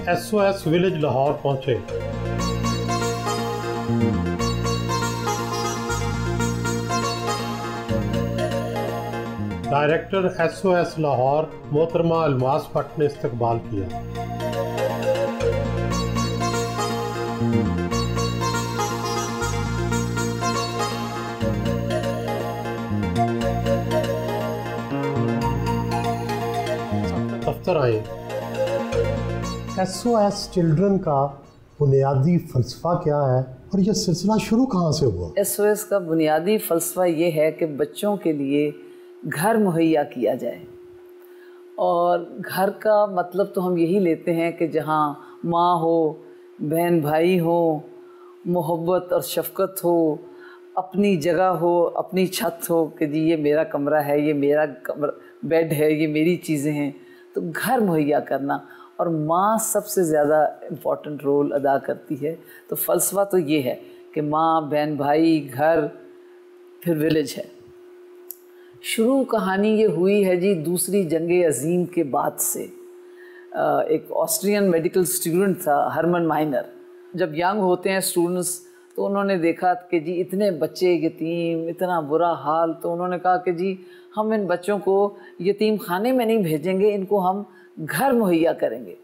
SOS village Lahore पहुंचे। Director SOS Lahore मोहतरमा अलमास भट्ट ने इस्तकबाल किया। दफ्तर आए। SOS चिल्ड्रन का बुनियादी फ़लसफ़ा क्या है और ये सिलसिला शुरू कहाँ से हुआ? SOS का बुनियादी फ़लसफ़ा ये है कि बच्चों के लिए घर मुहैया किया जाए, और घर का मतलब तो हम यही लेते हैं कि जहाँ माँ हो, बहन भाई हो, मोहब्बत और शफ़क़त हो, अपनी जगह हो, अपनी छत हो कि जी ये मेरा कमरा है, ये मेरा बेड है, ये मेरी चीज़ें हैं। तो घर मुहैया करना, और माँ सबसे ज़्यादा इम्पॉर्टेंट रोल अदा करती है। तो फ़लसफ़ा तो ये है कि माँ, बहन भाई, घर, फिर विलेज है। शुरू कहानी ये हुई है जी दूसरी जंग अज़ीम के बाद से। एक ऑस्ट्रियन मेडिकल स्टूडेंट था, हरमन माइनर। जब यंग होते हैं स्टूडेंट्स तो उन्होंने देखा कि जी इतने बच्चे यतीम, इतना बुरा हाल, तो उन्होंने कहा कि जी हम इन बच्चों को यतीम खाने में नहीं भेजेंगे, इनको हम घर मुहैया करेंगे।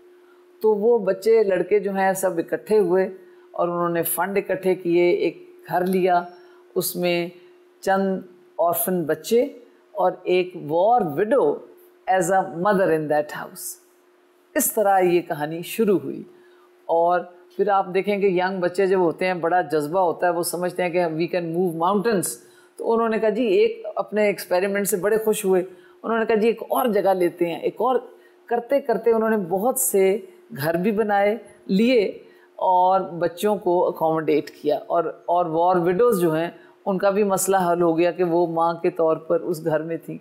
तो वो बच्चे, लड़के जो हैं सब इकट्ठे हुए और उन्होंने फ़ंड इकट्ठे किए, एक घर लिया, उसमें चंद ऑर्फन बच्चे और एक war widow as a mother in that house. इस तरह ये कहानी शुरू हुई। और फिर आप देखेंगे यंग बच्चे जब होते हैं, बड़ा जज्बा होता है, वो समझते हैं कि वी कैन मूव माउंटेन्स। तो उन्होंने कहा जी, एक अपने एक्सपेरिमेंट से बड़े खुश हुए, उन्होंने कहा जी एक और जगह लेते हैं। एक और करते करते उन्होंने बहुत से घर भी बनाए लिए और बच्चों को अकोमोडेट किया, और वॉर विडोज़ जो हैं उनका भी मसला हल हो गया कि वो माँ के तौर पर उस घर में थी।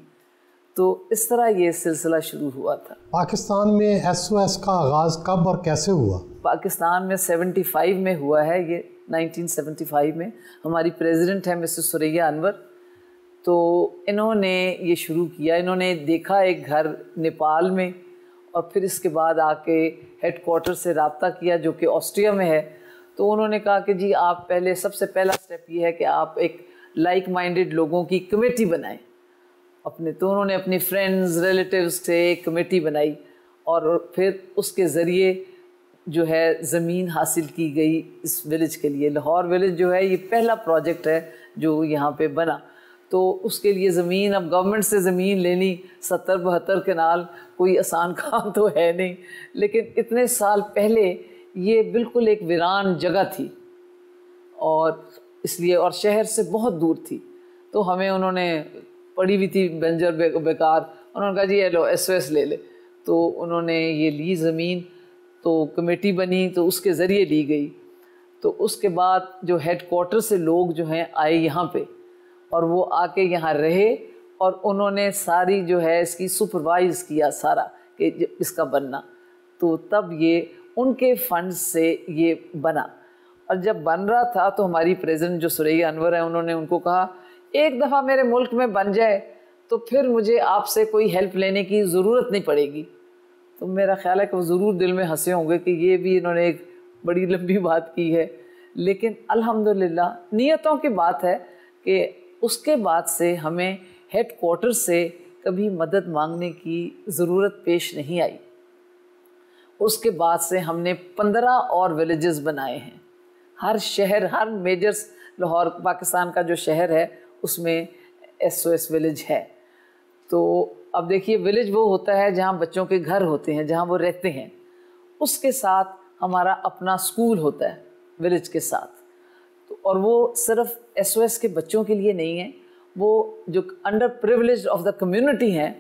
तो इस तरह ये सिलसिला शुरू हुआ था। पाकिस्तान में SOS का आगाज़ कब और कैसे हुआ? पाकिस्तान में 75 में हुआ है ये, 1975 में। हमारी प्रेसिडेंट है मिसेस सुरैया अनवर, तो इन्होंने ये शुरू किया। इन्होंने देखा एक घर नेपाल में, और फिर इसके बाद आके हेडक्वार्टर से रब्ता किया जो कि ऑस्ट्रिया में है। तो उन्होंने कहा कि जी आप पहले, सबसे पहला स्टेप ये है कि आप एक लाइक माइंडेड लोगों की कमेटी बनाएं अपने। तो उन्होंने अपने फ्रेंड्स, रिलेटिव्स से एक कमेटी बनाई, और फिर उसके ज़रिए जो है ज़मीन हासिल की गई इस विलेज के लिए। लाहौर विलेज जो है ये पहला प्रोजेक्ट है जो यहाँ पे बना। तो उसके लिए ज़मीन, अब गवर्नमेंट से ज़मीन लेनी 70-72 कनाल कोई आसान काम तो है नहीं, लेकिन इतने साल पहले ये बिल्कुल एक वीरान जगह थी, और इसलिए, और शहर से बहुत दूर थी। तो हमें उन्होंने, पड़ी हुई थी बंजर बेकार, उन्होंने कहा जी ये लो SOS ले ले। तो उन्होंने ये ली ज़मीन, तो कमेटी बनी, तो उसके ज़रिए ली गई। तो उसके बाद जो हेडक्वार्टर से लोग जो हैं आए यहाँ पे, और वो आके यहाँ रहे, और उन्होंने सारी जो है इसकी सुपरवाइज़ किया सारा कि इसका बनना। तो तब ये उनके फंड से ये बना। और जब बन रहा था तो हमारी प्रेसिडेंट जो सुरैया अनवर है, उन्होंने उनको कहा एक दफ़ा मेरे मुल्क में बन जाए तो फिर मुझे आपसे कोई हेल्प लेने की ज़रूरत नहीं पड़ेगी। तो मेरा ख्याल है कि वो ज़रूर दिल में हंसे होंगे कि ये भी इन्होंने एक बड़ी लंबी बात की है, लेकिन अल्हम्दुलिल्लाह नियतों की बात है कि उसके बाद से हमें हेडक्वार्टर से कभी मदद मांगने की ज़रूरत पेश नहीं आई। उसके बाद से हमने 15 और विलेजेस बनाए हैं। हर शहर, हर मेजर, लाहौर पाकिस्तान का जो शहर है उसमें SOS विलेज है। तो अब देखिए, विलेज वो होता है जहाँ बच्चों के घर होते हैं, जहाँ वो रहते हैं। उसके साथ हमारा अपना स्कूल होता है विलेज के साथ। तो और वो सिर्फ SOS के बच्चों के लिए नहीं है, वो जो under privilege of the community हैं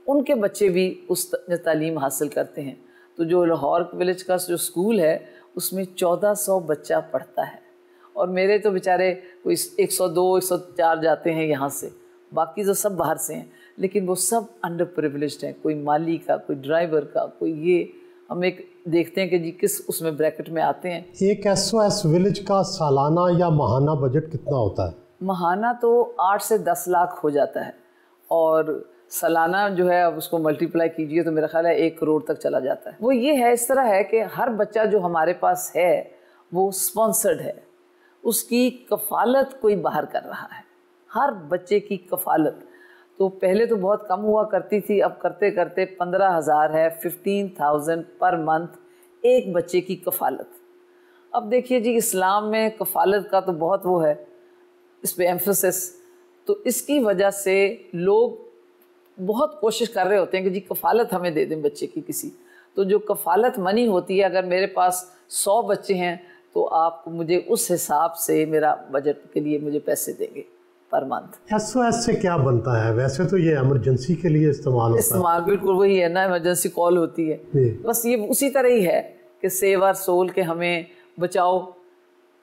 उनके बच्चे भी उस तालीम हासिल करते हैं। तो जो लाहौर विलेज का जो स्कूल है उसमें 1400 बच्चा पढ़ता है, और मेरे तो बेचारे कोई 102-104 जाते हैं यहाँ से, बाकी तो सब बाहर से हैं, लेकिन वो सब अंडर प्रिविलेज्ड हैं। कोई माली का, कोई ड्राइवर का, कोई ये, हम एक देखते हैं कि जी किस उसमें ब्रैकेट में आते हैं। एक SOS विलेज का सालाना या माहाना बजट कितना होता है? माहाना तो 8 से 10 लाख हो जाता है, और सालाना जो है अब उसको मल्टीप्लाई कीजिए तो मेरा ख्याल है 1 करोड़ तक चला जाता है। वो ये है, इस तरह है कि हर बच्चा जो हमारे पास है वो स्पॉन्सर्ड है, उसकी कफ़ालत कोई बाहर कर रहा है, हर बच्चे की कफ़ालत। तो पहले तो बहुत कम हुआ करती थी, अब करते करते 15,000 है, 15,000 पर मंथ एक बच्चे की कफ़ालत। अब देखिए जी, इस्लाम में कफ़ालत का तो बहुत वो है, इस पे एम्फसिस, तो इसकी वजह से लोग बहुत कोशिश कर रहे होते हैं कि जी कफ़ालत हमें दे दें बच्चे की किसी। तो जो कफ़ालत मनी होती है, अगर मेरे पास 100 बच्चे हैं तो आप मुझे उस हिसाब से मेरा बजट के लिए मुझे पैसे देंगे पर मंथ। SOS से क्या बनता है? वैसे तो ये इमरजेंसी के लिए इस्तेमाल होता है। बिल्कुल वही है ना, इमरजेंसी कॉल होती है, बस ये उसी तरह ही है कि सेव आवर सोल के हमें बचाओ,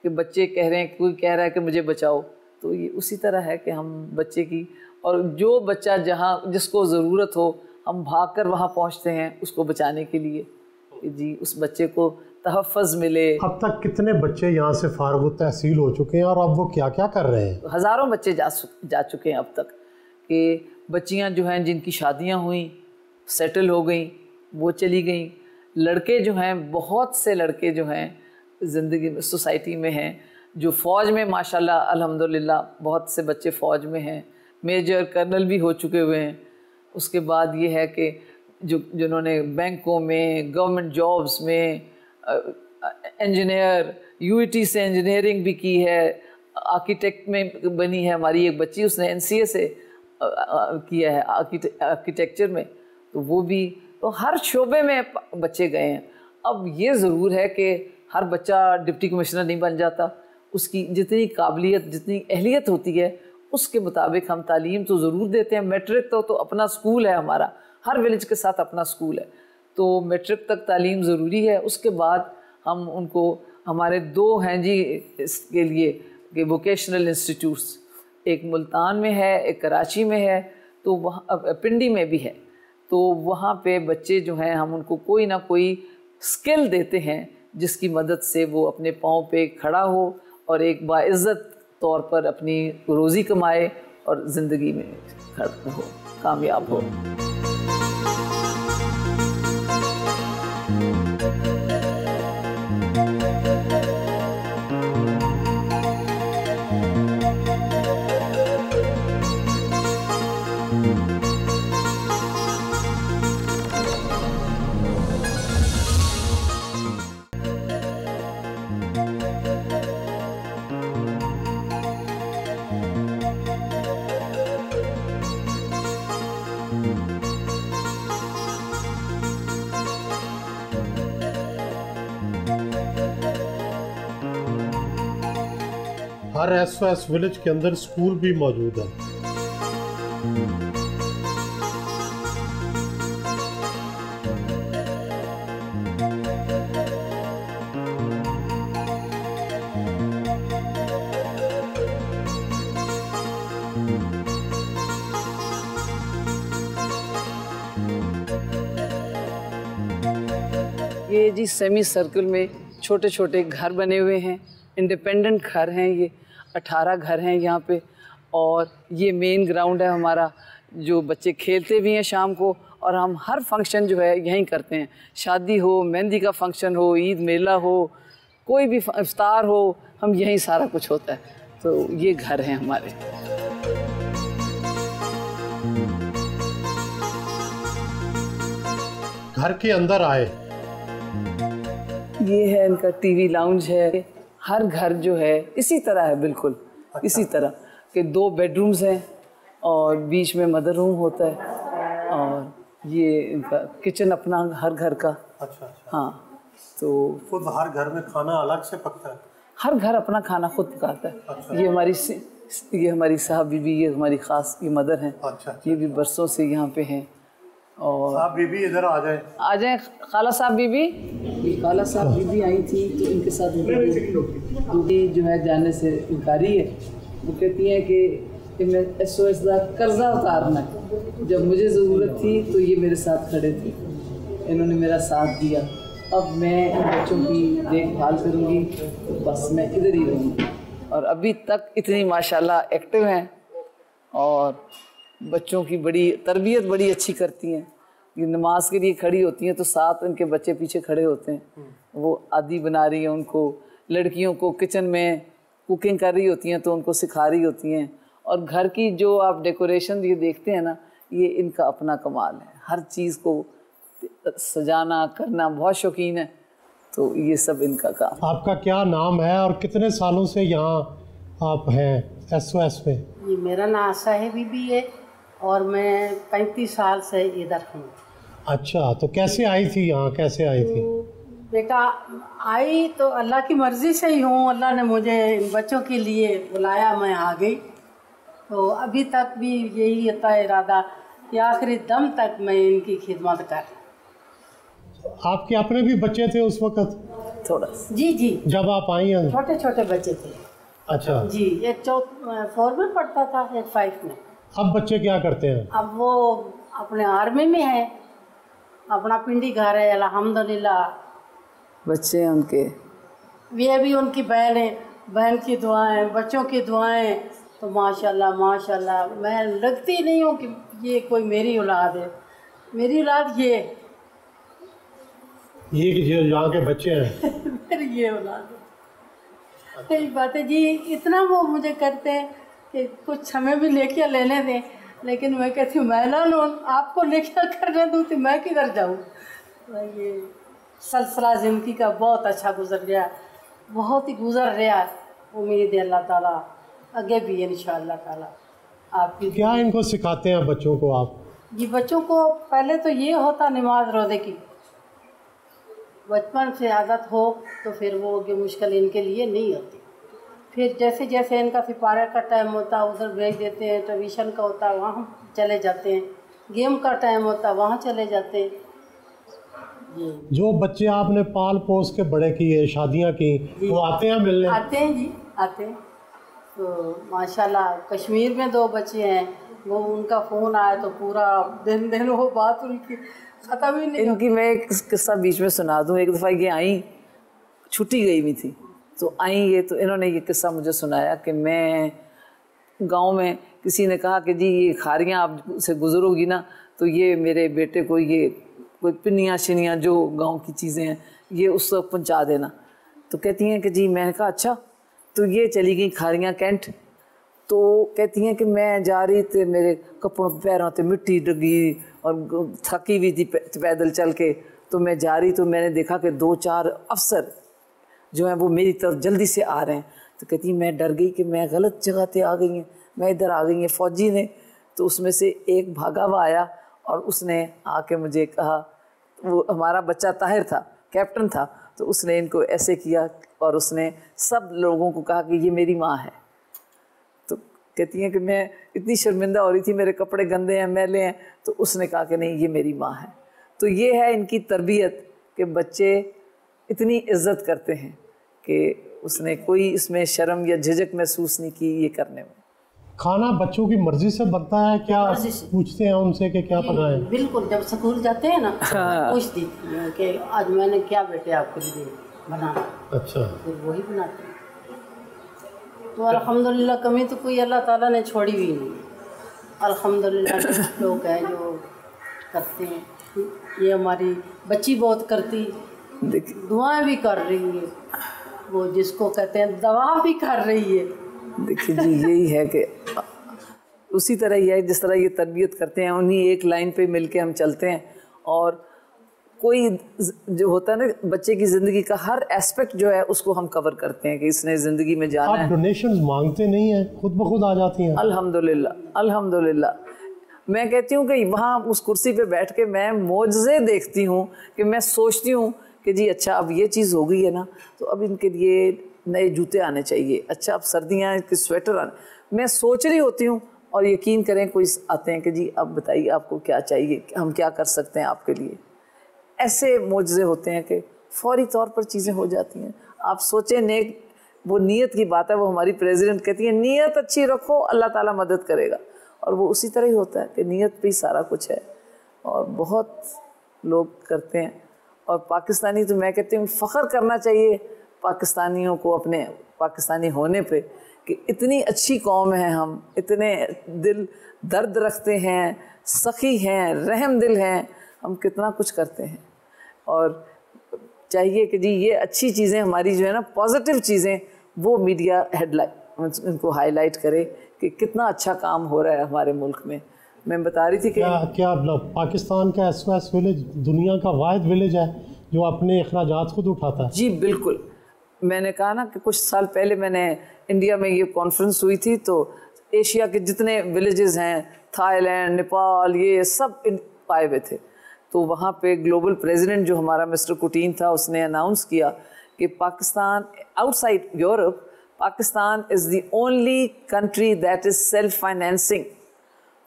कि बच्चे कह रहे हैं, कोई कह रहा है कि मुझे बचाओ, तो ये उसी तरह है कि हम बच्चे की, और जो बच्चा जहाँ जिसको ज़रूरत हो हम भागकर वहाँ पहुँचते हैं उसको बचाने के लिए, जी उस बच्चे को तहफ़्फ़ुज़ मिले। अब तक कितने बच्चे यहाँ से फारग तहसील हो चुके हैं और अब वो क्या क्या कर रहे हैं? हज़ारों बच्चे जा चुके हैं अब तक, कि बच्चियाँ जो हैं जिनकी शादियाँ हुई, सेटल हो गई, वो चली गई। लड़के जो हैं, बहुत से लड़के जो हैं ज़िंदगी में सोसाइटी में हैं, जो फ़ौज में माशाल्लाह अल्हम्दुलिल्लाह बहुत से बच्चे फ़ौज में हैं, मेजर कर्नल भी हो चुके हुए हैं। उसके बाद ये है कि जिन्होंने बैंकों में, गवर्नमेंट जॉब्स में, इंजीनियर, UET से इंजीनियरिंग भी की है, आर्किटेक्ट में बनी है हमारी एक बच्ची, उसने NCA से किया है आर्किटेक्चर में, तो वो भी, तो हर शोबे में बच्चे गए हैं। अब ये ज़रूर है कि हर बच्चा डिप्टी कमिश्नर नहीं बन जाता, उसकी जितनी काबिलियत, जितनी अहलियत होती है उसके मुताबिक हम तालीम तो ज़रूर देते हैं। मैट्रिक तो अपना स्कूल है हमारा, हर विलेज के साथ अपना स्कूल है, तो मैट्रिक तक तालीम ज़रूरी है। उसके बाद हम उनको, हमारे 2 हैं जी इसके लिए कि वोकेशनल इंस्टीट्यूट्स, एक मुल्तान में है, एक कराची में है, तो वहाँ पिंडी में भी है, तो वहाँ पे बच्चे जो हैं हम उनको कोई ना कोई स्किल देते हैं जिसकी मदद से वो अपने पाँव पे खड़ा हो और एक बाइज़्ज़त तौर पर अपनी रोज़ी कमाए और ज़िंदगी में खड़ा हो, कामयाब हो। हर SOS विलेज के अंदर स्कूल भी मौजूद है। ये जी सेमी सर्कल में छोटे छोटे घर बने हुए हैं, इंडिपेंडेंट घर हैं, ये 18 घर हैं यहाँ पे, और ये मेन ग्राउंड है हमारा, जो बच्चे खेलते भी हैं शाम को, और हम हर फंक्शन जो है यहीं करते हैं। शादी हो, मेहंदी का फंक्शन हो, ईद मेला हो, कोई भी इफ्तार हो, हम यहीं सारा कुछ होता है। तो ये घर हैं हमारे। घर के अंदर आए, ये है इनका TV लाउंज है। हर घर जो है इसी तरह है, बिल्कुल इसी तरह के 2 बेडरूम्स हैं और बीच में मदर रूम होता है, और ये इनका किचन अपना हर घर का। अच्छा। हाँ, तो खुद हर घर में खाना अलग से पकता है? हर घर अपना खाना खुद पकाता है। अच्छा। ये हमारी साहब बीबी, ये हमारी ख़ास ये मदर हैं। अच्छा। ये भी बरसों से यहाँ पे हैं। और साहब बीबी इधर आ जाए खाला साहब बीबी आई थी, तो इनके साथ दूधी जो है जाने से इनकारी है। वो कहती हैं कि मैं SOS का कर्जा उतारना है, जब मुझे ज़रूरत थी तो ये मेरे साथ खड़े थे, इन्होंने मेरा साथ दिया। अब मैं इन बच्चों की देखभाल करूँगी, तो बस मैं इधर ही रहूँगी। और अभी तक इतनी माशाल्लाह एक्टिव हैं, और बच्चों की बड़ी तरबियत बड़ी अच्छी करती हैं। ये नमाज के लिए खड़ी होती हैं तो साथ उनके बच्चे पीछे खड़े होते हैं, वो आदि बना रही हैं उनको। लड़कियों को किचन में कुकिंग कर रही होती हैं तो उनको सिखा रही होती हैं। और घर की जो आप डेकोरेशन ये देखते हैं ना, ये इनका अपना कमाल है। हर चीज़ को सजाना करना बहुत शौकीन है, तो ये सब इनका काम। आपका क्या नाम है और कितने सालों से यहाँ आप हैं SOS में? ये मेरा नाम आशा है बीबी है और मैं 35 साल से इधर हूँ। अच्छा, तो कैसे आई थी यहाँ, कैसे आई थी? तो बेटा आई तो अल्लाह की मर्ज़ी से ही हूँ। अल्लाह ने मुझे इन बच्चों के लिए बुलाया, मैं आ गई। तो अभी तक भी यही होता है इरादा कि आखिरी दम तक मैं इनकी खिदमत कर। आपके अपने भी बच्चे थे उस वक्त? थोड़ा जी जी, जब आप आई हैं? छोटे छोटे बच्चे थे। अच्छा जी, एक 4 में पढ़ता था, एक 5 में। अब बच्चे क्या करते हैं? अब वो अपने आर्मी में है, अपना पिंडी घर है अल्हम्दुलिल्लाह। बच्चे हैं उनके, ये भी उनकी बहन है, बहन की दुआएं, बच्चों की दुआएं, तो माशाल्लाह माशाल्लाह मैं लगती नहीं हूँ कि ये कोई मेरी औलाद है। मेरी औलाद ये जो यहाँ के बच्चे हैं मेरी ये औलाद है। सही बात है जी। इतना वो मुझे करते हैं कि कुछ हमें भी लेके लेने दें, लेकिन मैं कहती हूँ मैं ना आपको लेके करने दूँ तो मैं किधर जाऊँ। ये सिलसिला ज़िंदगी का बहुत अच्छा गुजर गया, बहुत ही गुजर रहा। उम्मीद है अल्लाह ताला आगे भी इंशाअल्लाह ताला आपकी। क्या इनको सिखाते हैं बच्चों को आप? जी, बच्चों को पहले तो ये होता नमाज रोज़े की, बचपन से आदत हो तो फिर वो ये मुश्किल इनके लिए नहीं होती। फिर जैसे जैसे इनका सिपारे का टाइम होता है उधर भेज देते हैं, ट्यूशन का होता है वहाँ चले जाते हैं, गेम का टाइम होता है वहाँ चले जाते हैं। जो बच्चे आपने पाल पोस के बड़े किए, शादियाँ की, वो आते हैं मिलने? आते हैं जी, आते हैं। तो माशाल्लाह कश्मीर में 2 बच्चे हैं, वो उनका फ़ोन आया तो पूरा दिन वो बात उनकी ख़त्म ही नहीं। इनकी मैं एक किस्सा बीच में सुना दूँ। एक दफ़ा ये आई, छुट्टी गई हुई थी, तो आई ये, तो इन्होंने ये किस्सा मुझे सुनाया कि मैं गांव में किसी ने कहा कि जी ये खारियाँ आप से गुजरोगी ना तो ये मेरे बेटे को ये कोई पिनियाँ शिनियाँ जो गांव की चीज़ें हैं ये उस वक्त पहुँचा देना। तो कहती हैं कि जी, मैंने कहा अच्छा। तो ये चली गई खारियाँ कैंट। तो कहती हैं कि मैं जा रही थी, मेरे कपड़ों पैरों पे मिट्टी डगी और थकी हुई थी पैदल चल के। तो मैं जा रही, तो मैंने देखा कि 2-4 अफसर जो हैं वो मेरी तरफ जल्दी से आ रहे हैं। तो कहती मैं डर गई कि मैं गलत जगह पे आ गई हैं, मैं इधर आ गई हैं फ़ौजी ने। तो उसमें से एक भागा हुआ आया और उसने आके मुझे कहा, वो हमारा बच्चा ताहिर था, कैप्टन था, तो उसने इनको ऐसे किया और उसने सब लोगों को कहा कि ये मेरी माँ है। तो कहती हैं कि मैं इतनी शर्मिंदा हो रही थी, मेरे कपड़े गंदे हैं, मैले हैं, तो उसने कहा कि नहीं ये मेरी माँ है। तो ये है इनकी तरबियत कि बच्चे इतनी इज्जत करते हैं कि उसने कोई इसमें शर्म या झिझक महसूस नहीं की ये करने में। खाना बच्चों की मर्जी से बनता है क्या? पूछते हैं उनसे कि क्या पकाएं? बिल्कुल, जब स्कूल जाते हैं ना पूछती हैं कि आज मैंने क्या बेटे आपके लिए बनाना। अच्छा, फिर वही बनाते हैं। तो अल्हम्दुलिल्लाह कमी तो कोई अल्लाह ताला ने छोड़ी हुई नहीं। अल्हम्दुलिल्लाह लोग हैं जो करते हैं। ये हमारी बच्ची बहुत करती, दुआएं भी कर रही है, वो जिसको कहते हैं दवा भी कर रही है। देखिए जी, यही है कि उसी तरह ही है जिस तरह ये तरबियत करते हैं, उन्हीं एक लाइन पे मिलके हम चलते हैं। और कोई जो होता है ना बच्चे की ज़िंदगी का हर एस्पेक्ट जो है उसको हम कवर करते हैं कि इसने ज़िंदगी में जाना है। आप डोनेशंस मांगते नहीं हैं, खुद ब खुद आ जाती हैं? अल्हम्दुलिल्लाह अल्हम्दुलिल्लाह। मैं कहती हूँ कि वहाँ उस कुर्सी पे बैठ के मैं मौजज़े देखती हूँ कि मैं सोचती हूँ कि जी अच्छा अब ये चीज़ हो गई है ना, तो अब इनके लिए नए जूते आने चाहिए, अच्छा अब सर्दियाँ के स्वेटर आने, मैं सोच रही होती हूँ। और यकीन करें कोई आते हैं कि जी अब बताइए आपको क्या चाहिए, हम क्या कर सकते हैं आपके लिए। ऐसे मौजज़े होते हैं कि फौरी तौर पर चीज़ें हो जाती हैं। आप सोचें, नेक वो नीयत की बात है। वो हमारी प्रेसिडेंट कहती है नीयत अच्छी रखो अल्लाह ताला मदद करेगा, और वो उसी तरह ही होता है कि नीयत पे ही सारा कुछ है। और बहुत लोग करते हैं। और पाकिस्तानी तो मैं कहती हूँ फ़ख्र करना चाहिए पाकिस्तानियों को अपने पाकिस्तानी होने पे कि इतनी अच्छी कौम है हम, इतने दिल दर्द रखते हैं, सखी हैं, रहम दिल हैं, हम कितना कुछ करते हैं। और चाहिए कि जी ये अच्छी चीज़ें हमारी जो है ना, पॉजिटिव चीज़ें, वो मीडिया हेडलाइन उनको हाईलाइट करे कि कितना अच्छा काम हो रहा है हमारे मुल्क में। मैं बता रही थी कि क्या पाकिस्तान का SOS विलेज दुनिया का वाहिद विलेज है जो अपने अखराजात खुद उठाता है। जी बिल्कुल, मैंने कहा ना कि कुछ साल पहले मैंने इंडिया में ये कॉन्फ्रेंस हुई थी, तो एशिया के जितने विलेजेस हैं, थाईलैंड, नेपाल, ये सब आए हुए थे। तो वहाँ पे ग्लोबल प्रेसिडेंट जो हमारा मिस्टर कुटीन था, उसने अनाउंस किया कि Pakistan outside Europe, Pakistan is the only country that is self financing.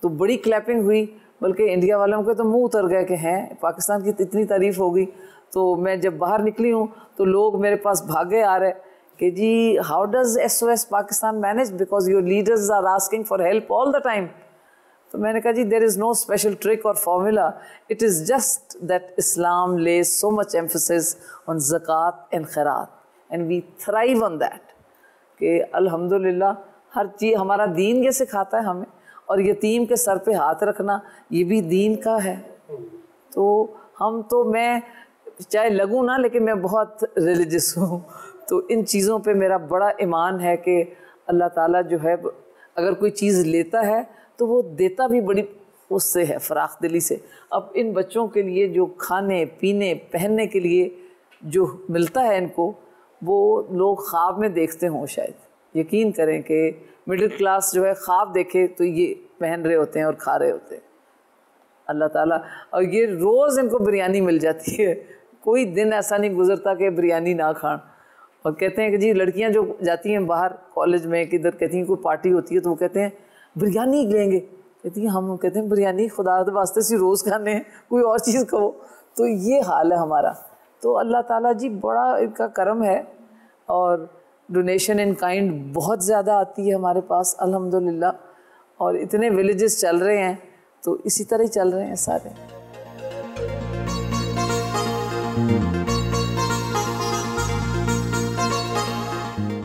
तो बड़ी क्लैपिंग हुई, बल्कि इंडिया वालों के तो मुंह उतर गए कि हैं पाकिस्तान की इतनी तारीफ़ हो गई। तो मैं जब बाहर निकली हूँ तो लोग मेरे पास भागे आ रहे कि जी how does SOS Pakistan manage, because your leaders are asking for help all the time. तो मैंने कहा जी there is no special trick और formula, it is just that Islam lays so much emphasis on zakat and khairat and we thrive on that, कि अल्हम्दुलिल्लाह हर चीज़ हमारा दीन ये सिखाता है हमें, और यतीम के सर पे हाथ रखना ये भी दीन का है। तो हम तो, मैं चाहे लगूँ ना, लेकिन मैं बहुत रिलीजियस हूँ, तो इन चीज़ों पे मेरा बड़ा ईमान है कि अल्लाह ताला जो है अगर कोई चीज़ लेता है तो वो देता भी बड़ी उससे है, फराख दिली से। अब इन बच्चों के लिए जो खाने पीने पहनने के लिए जो मिलता है इनको, वो लोग ख्वाब में देखते हों शायद। यकीन करें कि मिडिल क्लास जो है ख्वाब देखे तो ये पहन रहे होते हैं और खा रहे होते हैं, अल्लाह ताला। और ये रोज़ इनको बिरयानी मिल जाती है, कोई दिन ऐसा नहीं गुजरता कि बिरयानी ना खाएं। और कहते हैं कि जी लड़कियां जो जाती हैं बाहर कॉलेज में, किधर कहती हैं कोई पार्टी होती है, तो वो कहते हैं बिरयानी लेंगे, कहती हैं हम कहते हैं बिरयानी खुदा के वास्ते से रोज़ खाने हैं, कोई और चीज़ कहो। तो ये हाल है हमारा। तो अल्लाह ताला जी बड़ा इनका करम है, और डोनेशन इन काइंड बहुत ज़्यादा आती है हमारे पास अल्हम्दुलिल्लाह, और इतने विलेजेस चल रहे हैं, तो इसी तरह ही चल रहे हैं सारे।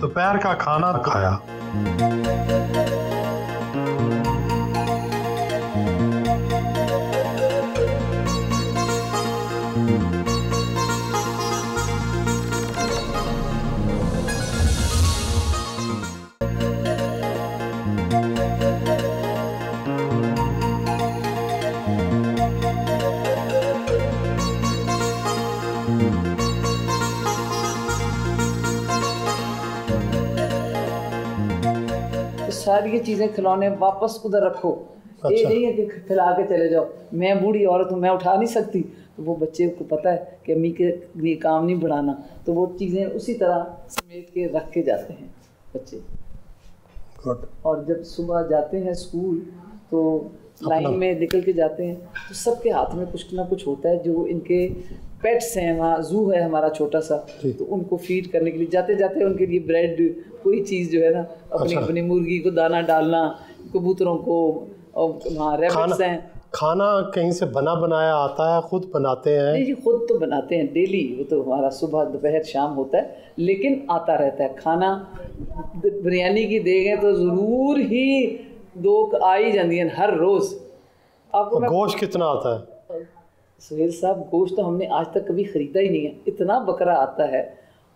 दोपहर का खाना खाया, सारी ये चीज़ें खिलौने वापस उधर रखो। अच्छा। ये नहीं है कि खिला के चले जाओ, मैं बूढ़ी औरत हूँ, मैं उठा नहीं सकती। तो वो बच्चे को पता है कि अम्मी के लिए काम नहीं बढ़ाना, तो वो चीज़ें उसी तरह समेट के रख के जाते हैं बच्चे। और जब सुबह जाते हैं स्कूल तो लाइन में निकल के जाते हैं, तो सबके हाथ में कुछ ना कुछ होता है जो इनके पेट्स हैं। वहाँ जू है हमारा छोटा सा, तो उनको फीड करने के लिए जाते जाते उनके लिए ब्रेड, कोई चीज़ जो है ना, अपनी मुर्गी को दाना डालना, कबूतरों को, और वहाँ रैबिट्स हैं। खाना कहीं से बना बनाया आता है, खुद बनाते हैं? नहीं जी, खुद तो बनाते हैं डेली, वो तो हमारा सुबह दोपहर शाम होता है, लेकिन आता रहता है खाना। बिरयानी की देखें तो ज़रूर ही 2 आ ही जाती हैं हर रोज़। आपको गोश्त कितना आता है सुहेल साहब? गोश्त तो हमने आज तक कभी ख़रीदा ही नहीं है, इतना बकरा आता है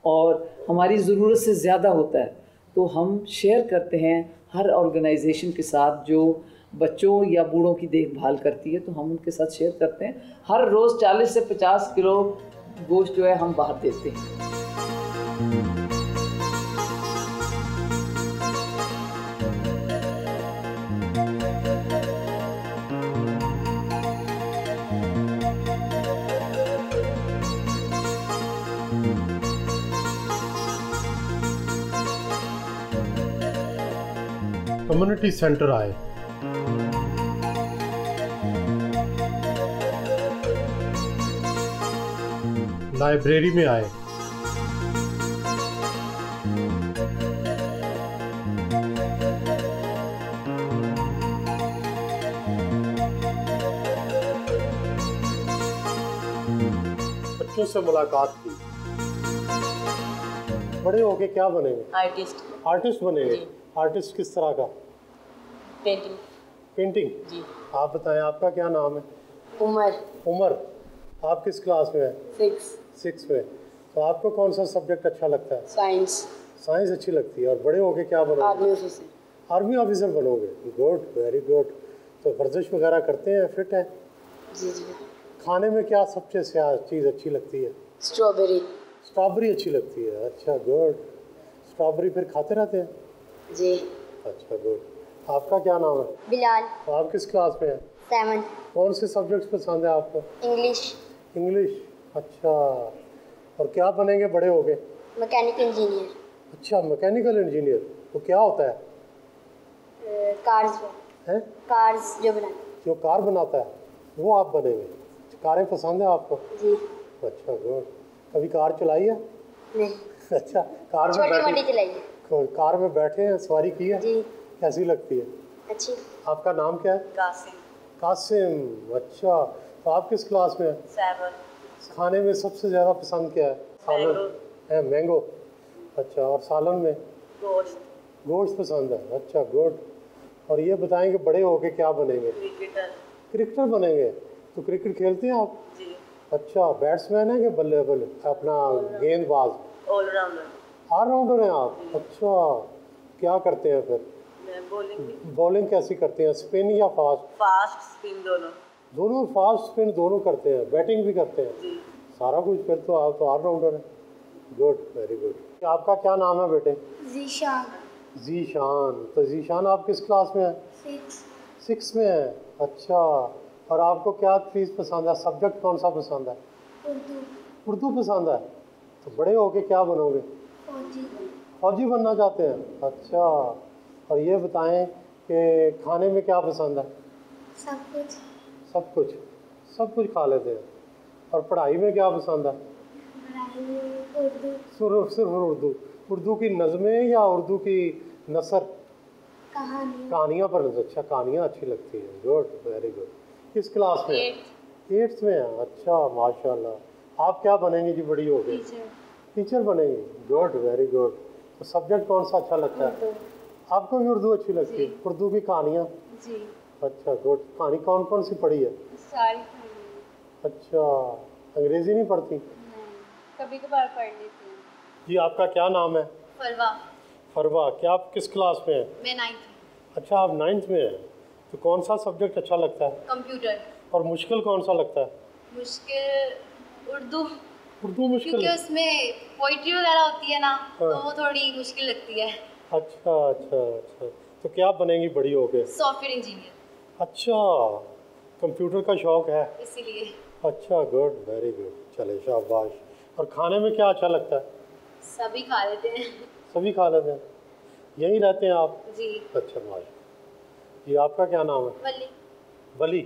और हमारी ज़रूरत से ज़्यादा होता है। तो हम शेयर करते हैं हर ऑर्गेनाइजेशन के साथ जो बच्चों या बूढ़ों की देखभाल करती है, तो हम उनके साथ शेयर करते हैं। हर रोज़ 40 से 50 किलो गोश्त जो है हम बाहर देते हैं। कम्युनिटी सेंटर आए, लाइब्रेरी में आए, बच्चों से मुलाकात की। बड़े होके क्या बनेंगे? आर्टिस्ट बनेंगे। आर्टिस्ट किस तरह का? पेंटिंग। पेंटिंग जी। आप बताएं, आपका क्या नाम है? उमर। उमर, आप किस क्लास में हैं? 6 में। तो आपको कौन सा सब्जेक्ट अच्छा लगता है? साइंस। साइंस अच्छी लगती है। और बड़े होके क्या बनोगे? Army officer. आर्मी ऑफिसर बनोगे? Good, very good. तो वर्जिश वगैरह करते हैं, फिट है? जी जी। खाने में क्या सबसे चीज़ अच्छी लगती है? स्ट्रॉबेरी। स्ट्रॉबेरी अच्छी लगती है, अच्छा गुड। स्ट्रॉबेरी फिर खाते रहते हैं? जी। अच्छा गुड। आपका क्या नाम है? बिलाल। तो आप किस क्लास में हैं? 7। कौन से सब्जेक्ट्स पसंद है आपको? इंग्लिश। इंग्लिश, अच्छा। और क्या बनेंगे बड़े होके? Mechanical engineer. अच्छा, मैकेनिकल इंजीनियर। तो क्या होता है? कार्स हैं? कार्स जो बनाते जो कार बनाता है वो आप बनेंगे? कारें पसंद है आपको? जी। अच्छा गुड। कभी कार चलाई है? नहीं, अच्छा, कार में छोटी मोटी बैठे? चलाइए। कार में बैठे हैं, सवारी की है? जी। कैसी लगती है? अच्छी। आपका नाम क्या है? कासिम। कासिम, अच्छा। तो आप किस क्लास में हैं? 7। खाने में सबसे ज़्यादा पसंद क्या है? सालन है, मैंगो। अच्छा, और सालन में? गोश्त। गोश्त पसंद है, अच्छा गुड। और ये बताएं कि बड़े होके क्या बनेंगे? क्रिकेटर। क्रिकेटर बनेंगे। तो क्रिकेट खेलते हैं आप? जी। अच्छा, बैट्समैन है कि बल्लेबाज, अपना गेंदबाज? ऑलराउंडर। ऑलराउंडर हैं आप? अच्छा, क्या करते हैं फिर? मैं बॉलिंग। बॉलिंग कैसी करते हैं, स्पिन या फास्ट? फास्ट स्पिन दोनों। दोनों, फास्ट स्पिन दोनों करते हैं, बैटिंग भी करते हैं? जी। सारा कुछ, फिर तो आप तो ऑलराउंडर हैं। Good, very good. आपका क्या नाम है बेटे? जीशान। जीशान। तो जीशान आप किस क्लास में हैं? 6 में है, अच्छा। और आपको क्या चीज़ पसंद है, सब्जेक्ट कौन सा पसंद है? उर्दू। उर्दू पसंद है। तो बड़े होके क्या बनोगे? फौजी। फौजी बनना चाहते हैं, अच्छा। और ये बताएं कि खाने में क्या पसंद है? सब कुछ। सब कुछ, सब कुछ खा लेते हैं। और पढ़ाई में क्या पसंद है? उर्दू। सिर्फ उर्दू? उर्दू की नज़में या उर्दू की नसर? कहानियाँ पर नजर। अच्छा, कहानियाँ अच्छी लगती हैं, गुड, वेरी गुड। किस क्लास में? 8th में है, अच्छा, माशाल्लाह। आप क्या बनेंगे जी बड़ी होके? टीचर बनेंगे, गुड, वेरी गुड। तो सब्जेक्ट कौन सा अच्छा लगता है? आपको भी उर्दू अच्छी लगती है? उर्दू की कहानियाँ? जी। अच्छा गुड। कहानी कौन कौन सी पढ़ी है? सारी। अच्छा, अंग्रेज़ी नहीं पढ़ती? कभी कभार पढ़ लेती हूँ। जी, आपका क्या नाम है? फरवा। फरवा, क्या आप किस क्लास में हैं? मैं 9th। अच्छा, आप 9th में हैं। तो कौन सा सब्जेक्ट अच्छा लगता है? कंप्यूटर। और मुश्किल कौन सा लगता है? मुश्किल उर्दू। उर्दू मुश्किल? क्योंकि उसमें पोइट्री वगैरह होती है ना, तो हाँ। वो थोड़ी मुश्किल लगती है। अच्छा अच्छा अच्छा। तो क्या बनेंगी बड़ी होके? Software engineer. अच्छा, कंप्यूटर का शौक है इसीलिए। अच्छा, गुड, वेरी गुड, चले शाबाश। और खाने में क्या अच्छा लगता है? सभी खा लेते हैं। सभी खा लेते हैं। यहीं रहते हैं आप? जी। अच्छा, माशा। जी, आपका क्या नाम है? वली। वली।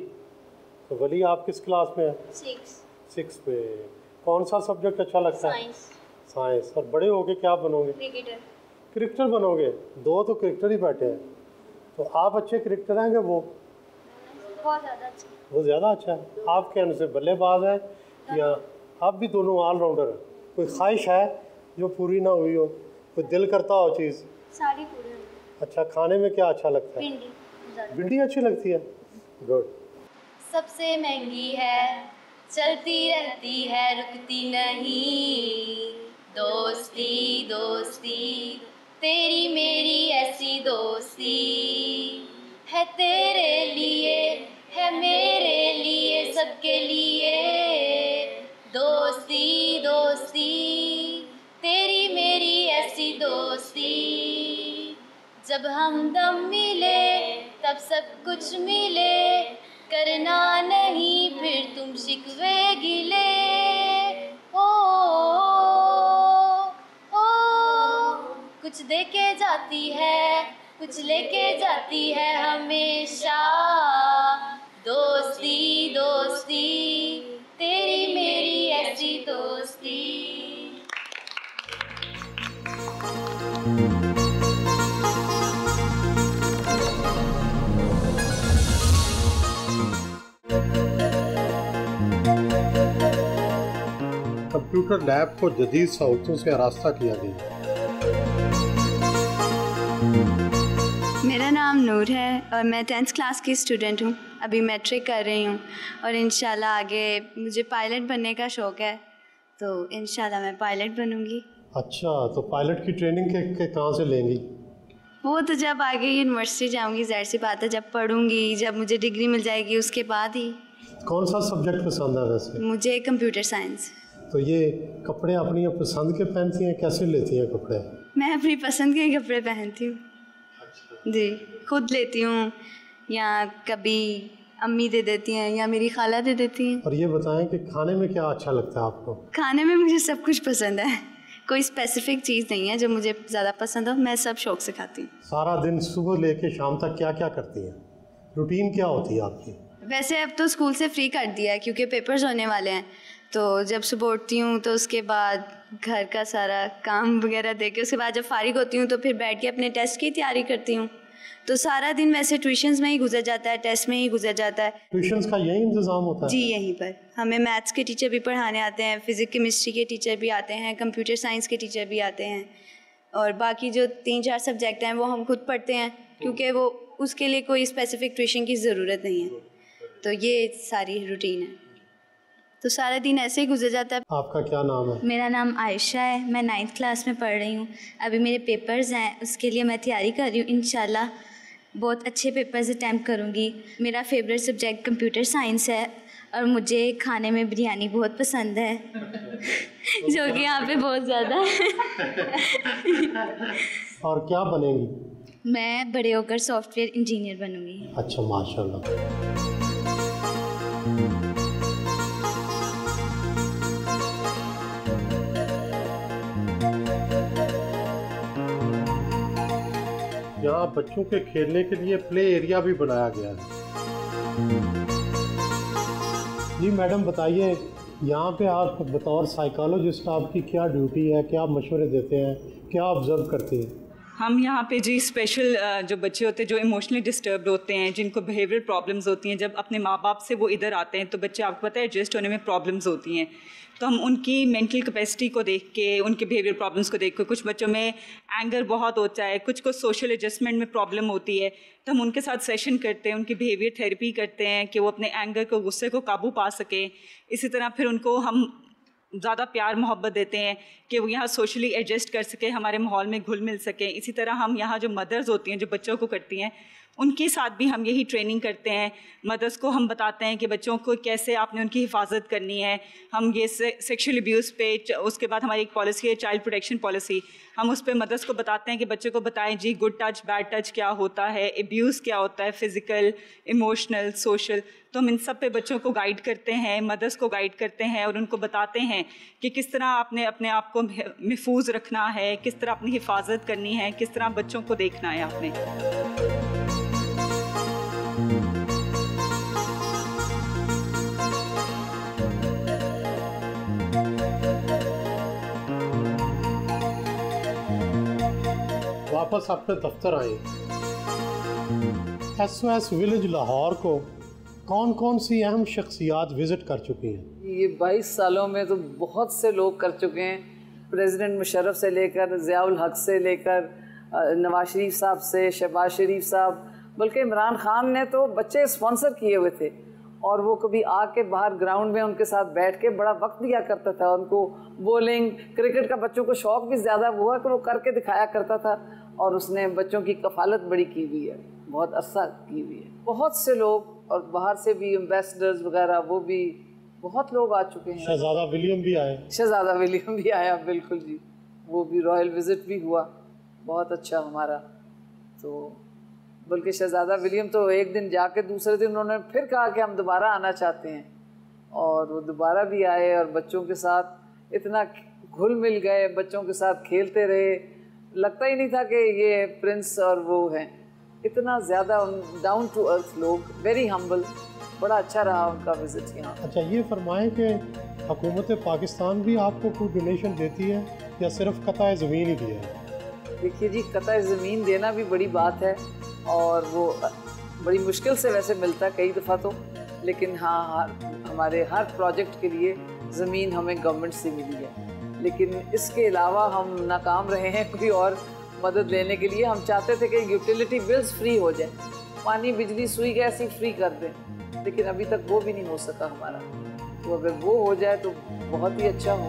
तो वली, आप किस क्लास में हैं? 6 में। कौन सा सब्जेक्ट अच्छा लगता है? साइंस। और बड़े होके क्या बनोगे? क्रिकेटर। क्रिकेटर बनोगे? दो तो क्रिकेटर ही बैठे हैं। तो आप अच्छे क्रिकेटर हैं कि वो? बहुत ज़्यादा अच्छा। वो ज़्यादा अच्छा है। आप क्या उनसे बल्लेबाज है या आप भी दोनों ऑलराउंडर हैं? कोई ख्वाहिश है जो पूरी ना हुई हो, कोई दिल करता हो चीज़? सारी पूरी। अच्छा, खाने में क्या अच्छा लगता है? भिंडी। भिंडी अच्छी लगती है, गुड। सबसे महंगी है, चलती रहती है, रुकती नहीं। दोस्ती दोस्ती तेरी मेरी ऐसी दोस्ती है, तेरे लिए है, मेरे लिए, सबके लिए। दोस्ती दोस्ती तेरी मेरी ऐसी दोस्ती, जब हम दम मिले तब सब कुछ मिले, करना नहीं फिर तुम शिकवे गिले। ओ, कुछ देके जाती है, कुछ लेके जाती है हमेशा। दोस्ती दोस्ती तेरी मेरी ऐसी दोस्ती। कंप्यूटर लैब को जदीद सहूलतों से आरास्ता किया गया है। मेरा नाम नूर है और मैं 10th क्लास की स्टूडेंट हूँ। अभी मैट्रिक कर रही हूँ और इंशाल्लाह आगे मुझे पायलट बनने का शौक़ है, तो इंशाल्लाह मैं पायलट बनूँगी। अच्छा, तो पायलट की ट्रेनिंग के कहाँ से लेंगी? वो तो जब आगे यूनिवर्सिटी जाऊँगी, ज़ाहिर सी बात है, जब पढ़ूँगी, जब मुझे डिग्री मिल जाएगी उसके बाद ही। कौन सा सब्जेक्ट पसंद है वैसे? मुझे कंप्यूटर साइंस। तो ये कपड़े अपनी पसंद के पहनती हैं, कैसे लेती हैं कपड़े? मैं अपनी पसंद के कपड़े पहनती हूँ। जी, खुद लेती हूँ या कभी अम्मी दे देती हैं या मेरी खाला दे देती हैं। और ये बताएं कि खाने में क्या अच्छा लगता है आपको? खाने में मुझे सब कुछ पसंद है, कोई स्पेसिफिक चीज़ नहीं है जो मुझे ज़्यादा पसंद हो, मैं सब शौक़ से खाती हूँ। सारा दिन सुबह लेके शाम तक क्या क्या करती हैं? रूटीन क्या होती है आपकी? वैसे अब तो स्कूल से फ्री कर दिया है क्योंकि पेपर्स होने वाले हैं, तो जब सुबह उठती हूँ तो उसके बाद घर का सारा काम वगैरह देके उसके बाद जब फारिग होती हूँ तो फिर बैठ के अपने टेस्ट की तैयारी करती हूँ। तो सारा दिन वैसे ट्यूशन्स में ही गुजर जाता है, टेस्ट में ही गुजर जाता है। ट्यूशन्स का यही इंतज़ाम होता है? जी, यहीं पर हमें मैथ्स के टीचर भी पढ़ाने आते हैं, फिज़िक्स केमिस्ट्री के टीचर भी आते हैं, कंप्यूटर साइंस के टीचर भी आते हैं, और बाकी जो 3-4 सब्जेक्ट हैं वो हम खुद पढ़ते हैं क्योंकि वो उसके लिए कोई स्पेसिफिक ट्यूशन की ज़रूरत नहीं है। तो ये सारी रूटीन है, तो सारा दिन ऐसे ही गुजर जाता है। आपका क्या नाम है? मेरा नाम आयशा है, मैं 9th क्लास में पढ़ रही हूँ। अभी मेरे पेपर्स हैं, उसके लिए मैं तैयारी कर रही हूँ। इंशाल्लाह बहुत अच्छे पेपर्स अटैम्प्ट करूँगी। मेरा फेवरेट सब्जेक्ट कंप्यूटर साइंस है और मुझे खाने में बिरयानी बहुत पसंद है जो कि यहाँ पे बहुत ज़्यादा है। और क्या बनेंगी? मैं बड़े होकर सॉफ्टवेयर इंजीनियर बनूँगी। अच्छा, माशाल्लाह। यहाँ बच्चों के खेलने के लिए प्ले एरिया भी बनाया गया है। जी मैडम, बताइए यहाँ पे आप बतौर साइकोलॉजिस्ट आपकी क्या ड्यूटी है, क्या मशवरे देते हैं, क्या ऑब्जर्व करती हैं? हम यहाँ पे जी स्पेशल जो बच्चे होते हैं जो इमोशनली डिस्टर्ब्ड होते हैं, जिनको बिहेवियर प्रॉब्लम्स होती हैं, जब अपने माँ बाप से वो इधर आते हैं तो बच्चे, आपको पता है, एडजस्ट होने में प्रॉब्लम्स होती हैं। तो हम उनकी मेंटल कैपेसिटी को देख के, उनके बिहेवियर प्रॉब्लम्स को देख के, कुछ बच्चों में एंगर बहुत होता है, कुछ को सोशल एडजस्टमेंट में प्रॉब्लम होती है, तो हम उनके साथ सेशन करते हैं, उनकी बिहेवियर थेरेपी करते हैं कि वो अपने एंगर को, गुस्से को काबू पा सकें। इसी तरह फिर उनको हम ज़्यादा प्यार मोहब्बत देते हैं कि वो यहाँ सोशली एडजस्ट कर सके, हमारे माहौल में घुल मिल सकें। इसी तरह हम यहाँ जो मदर्स होती हैं जो बच्चों को करती हैं, उनके साथ भी हम यही ट्रेनिंग करते हैं। मदर्स को हम बताते हैं कि बच्चों को कैसे आपने उनकी हिफाजत करनी है। हम ये सेक्शुअल अब्यूज़ पे, उसके बाद हमारी एक पॉलिसी है चाइल्ड प्रोटेक्शन पॉलिसी, हम उस पर मदर्स को बताते हैं कि बच्चों को बताएं जी गुड टच बैड टच क्या होता है, एब्यूज़ क्या होता है, फ़िज़िकल, इमोशनल, सोशल। तो हम इन सब पे बच्चों को गाइड करते हैं, मदर्स को गाइड करते हैं और उनको बताते हैं कि किस तरह आपने अपने आप को महफूज रखना है, किस तरह अपनी हिफाजत करनी है, किस तरह बच्चों को देखना है आपने। वापस अपने दफ्तर आए। SOS विलेज लाहौर को कौन कौन सी अहम शख्सियात विज़िट कर चुकी हैं? ये 22 सालों में तो बहुत से लोग कर चुके हैं। प्रेसिडेंट मुशर्रफ से लेकर, ज़ियाउल हक से लेकर, नवाज शरीफ साहब से, शहबाज शरीफ साहब, बल्कि इमरान खान ने तो बच्चे स्पॉन्सर किए हुए थे और वो कभी आके बाहर ग्राउंड में उनके साथ बैठ के बड़ा वक्त दिया करता था उनको। बॉलिंग, क्रिकेट का बच्चों को शौक़ भी ज़्यादा हुआ कि वो करके दिखाया करता था और उसने बच्चों की कफ़ालत बड़ी की हुई है, बहुत अरसा की हुई है। बहुत से लोग और बाहर से भी एम्बेसडर्स वगैरह, वो भी बहुत लोग आ चुके हैं। शहजादा विलियम भी आए। शहजादा विलियम भी आया, बिल्कुल जी, वो भी रॉयल विज़िट भी हुआ, बहुत अच्छा हमारा। तो बल्कि शहजादा विलियम तो एक दिन जाके दूसरे दिन उन्होंने फिर कहा कि हम दोबारा आना चाहते हैं और वो दोबारा भी आए और बच्चों के साथ इतना घुल मिल गए, बच्चों के साथ खेलते रहे, लगता ही नहीं था कि ये प्रिंस और वो हैं। इतना ज़्यादा डाउन टू अर्थ लोग, वेरी हम्बल, बड़ा अच्छा रहा उनका विज़िट यहाँ। अच्छा, ये फरमाएं कि हुकूमत पाकिस्तान भी आपको कोई डोनेशन देती है या सिर्फ कताए ज़मीन ही दिया है? देखिए जी, कताए ज़मीन देना भी बड़ी बात है और वो बड़ी मुश्किल से वैसे मिलता है कई दफ़ा तो, लेकिन हाँ, हमारे हर प्रोजेक्ट के लिए ज़मीन हमें गवर्नमेंट से मिली है। लेकिन इसके अलावा हम नाकाम रहे हैं, कोई और मदद लेने के लिए। हम चाहते थे कि यूटिलिटी बिल्स फ्री हो जाए, पानी बिजली सुई गैस ही फ्री कर दें, लेकिन अभी तक वो भी नहीं हो सका हमारा। तो अगर वो हो जाए तो बहुत ही अच्छा हो।